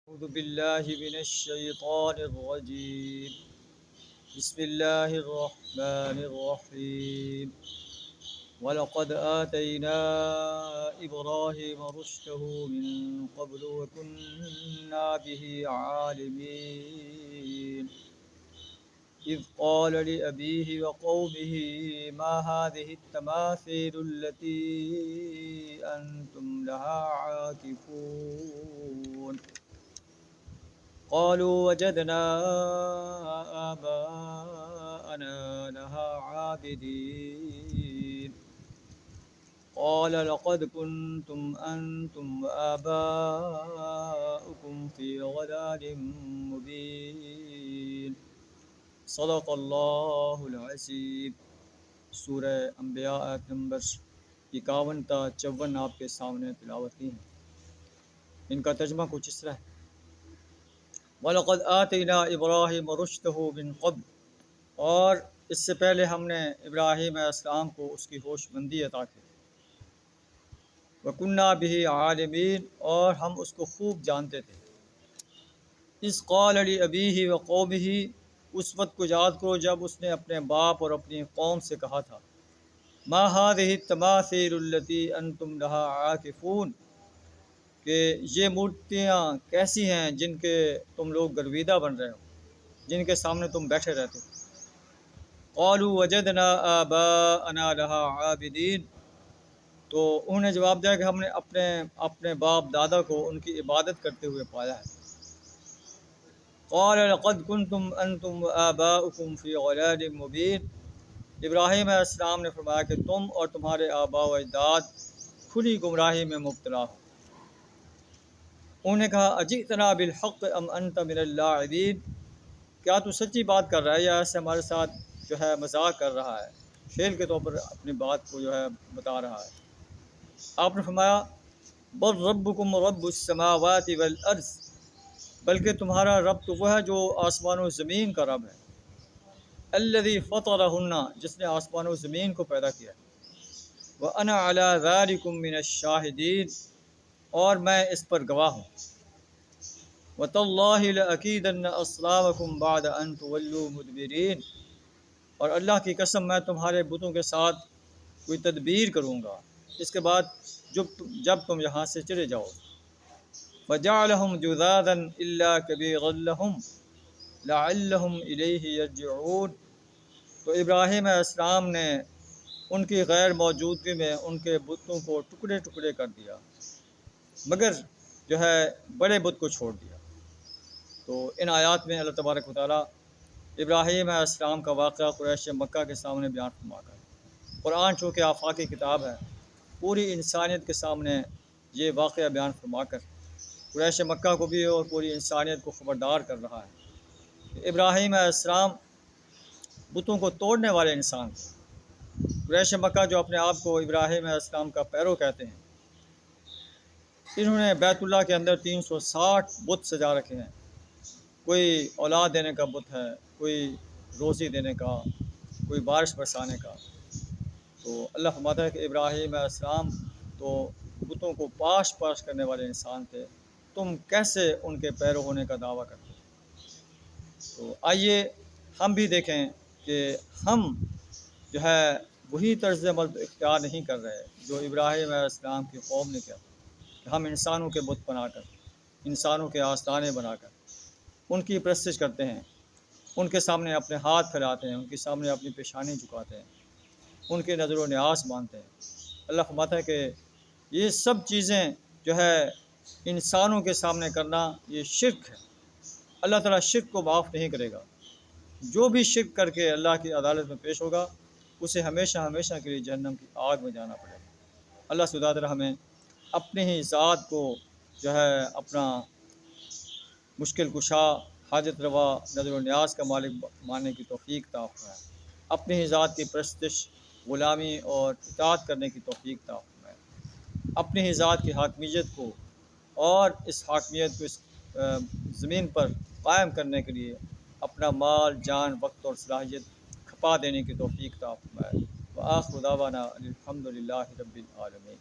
أعوذ بالله من الشيطان الرجيم. بسم الله الرحمن الرحيم. ولقد آتينا إبراهيم رشده من قبل وكنا به عالمين. إذ قال لأبيه وقومه ما هذه التماثيل التي أنتم لها عاكفون. قالوا وجدنا آباءنا لها عابدين. قال لقد كنتم أنتم وآباؤكم في ضلال مبين. صدق اللہ العظیم. سورہ انبیاء آیت نمبر 51 تا 54 آپ کے سامنے تلاوت کی ہیں. ان کا ترجمہ کچھ اس طرح ہے: وَلَقَدْ آتَيْنَا إِبْرَاهِيمَ رُشْدَهُ مِن قَبْلُ، اور اس سے پہلے ہم نے ابراہیم علیہ السلام کو اس کی ہوش مندی عطا کی. وَكُنَّا بِهِ عَالِمِينَ، اور ہم اس کو خوب جانتے تھے. اِذْ قَالَ لِأَبِيهِ وَقَوْمِهِ، اس وقت کو یاد کرو جب اس نے اپنے باپ اور اپنی قوم سے کہا تھا: مَا هَٰذِهِ التَّمَاثِيلُ الَّتِي أَنتُمْ لَهَا عَاكِفُونَ، کہ یہ مورتیاں کیسی ہیں جن کے تم لوگ گرویدہ بن رہے ہو، جن کے سامنے تم بیٹھے رہتے ہو. قالوا وجدنا آباءنا لها عابدین، تو انہوں نے جواب دیا کہ ہم نے اپنے باپ دادا کو ان کی عبادت کرتے ہوئے پایا ہے. قال لقد كنتم انتم وآباؤكم في ضلال مبين، ابراہیم علیہ السلام نے فرمایا کہ تم اور تمہارے آباء و اجداد کھلی گمراہی میں مبتلا ہو. انہوں نے کہا: اجئتنا بالحق ام انت من اللاعبین، کیا تو سچی بات کر رہا ہے یا ایسے ہمارے ساتھ جو ہے مذاق کر رہا ہے، کھیل کے طور پر اپنی بات کو جو ہے بتا رہا ہے. آپ نے فرمایا: بل ربکم رب السماوات والارض، بلکہ تمہارا رب تو وہ ہے جو آسمان و زمین کا رب ہے. الذی فطرہن، جس نے آسمان و زمین کو پیدا کیا. وانا علی ذلکم من الشاہدین، اور میں اس پر گواہ ہوں. وَتَاللَّهِ لَأَكِيدَنَّ أَصْنَامَكُمْ بَعْدَ أَن تُوَلُّوا مُدْبِرِينَ، اور اللہ کی قسم میں تمہارے بتوں کے ساتھ کوئی تدبیر کروں گا اس کے بعد جب تم یہاں سے چلے جاؤ. فَجَعَلَهُمْ جُذَاذًا إِلَّا كَبِيرًا لَهُمْ لَعَلَّهُمْ إِلَيْهِ يَرْجِعُونَ، تو ابراہیم علیہ السلام نے ان کی غیر موجودگی میں ان کے بتوں کو ٹکڑے ٹکڑے کر دیا، مگر جو ہے بڑے بت کو چھوڑ دیا. تو ان آیات میں اللہ تبارک و تعالیٰ ابراہیم علیہ السلام کا واقعہ قریش مکہ کے سامنے بیان فرما کر، قرآن چونکہ آفاقی کتاب ہے، پوری انسانیت کے سامنے یہ واقعہ بیان فرما کر قریش مکہ کو بھی اور پوری انسانیت کو خبردار کر رہا ہے کہ ابراہیم علیہ السلام بتوں کو توڑنے والے انسان تھے. قریش مکہ جو اپنے آپ کو ابراہیم علیہ السلام کا پیرو کہتے ہیں، انہوں نے بیت اللہ کے اندر 360 بت سجا رکھے ہیں. کوئی اولاد دینے کا بت ہے، کوئی روزی دینے کا، کوئی بارش برسانے کا. تو اللہ فرماتا ہے کہ ابراہیم علیہ السلام تو بتوں کو پاش کرنے والے انسان تھے، تم کیسے ان کے پیرو ہونے کا دعویٰ کرتے ہو؟ تو آئیے ہم بھی دیکھیں کہ ہم جو ہے وہی طرز عمل اختیار نہیں کر رہے جو ابراہیم علیہ السلام کی قوم نے کیا. ہم انسانوں کے بت بنا کر، انسانوں کے آستانے بنا کر ان کی پرستش کرتے ہیں، ان کے سامنے اپنے ہاتھ پھیلاتے ہیں، ان کے سامنے اپنی پیشانی جھکاتے ہیں، ان کے نظر و نیاز مانتے ہیں. اللہ فرماتا ہے کہ یہ سب چیزیں جو ہے انسانوں کے سامنے کرنا یہ شرک ہے. اللہ تعالیٰ شرک کو معاف نہیں کرے گا. جو بھی شرک کر کے اللہ کی عدالت میں پیش ہوگا اسے ہمیشہ ہمیشہ کے لیے جہنم کی آگ میں جانا پڑے گا. اللہ سبحانہ تعالیٰ ہمیں اپنے ہی ذات کو جو ہے اپنا مشکل کشا، حاجت روا، نظر و نیاز کا مالک ماننے کی توفیق عطا فرمائے. اپنی ہی ذات کی پرستش، غلامی اور اطاعت کرنے کی توفیق عطا فرمائے. اپنی ہی ذات کی حاکمیت کو اور اس حاکمیت کو اس زمین پر قائم کرنے کے لیے اپنا مال، جان، وقت اور صلاحیت کھپا دینے کی توفیق عطا فرمائے. وآخر دعوانا الحمد للہ رب العالمین.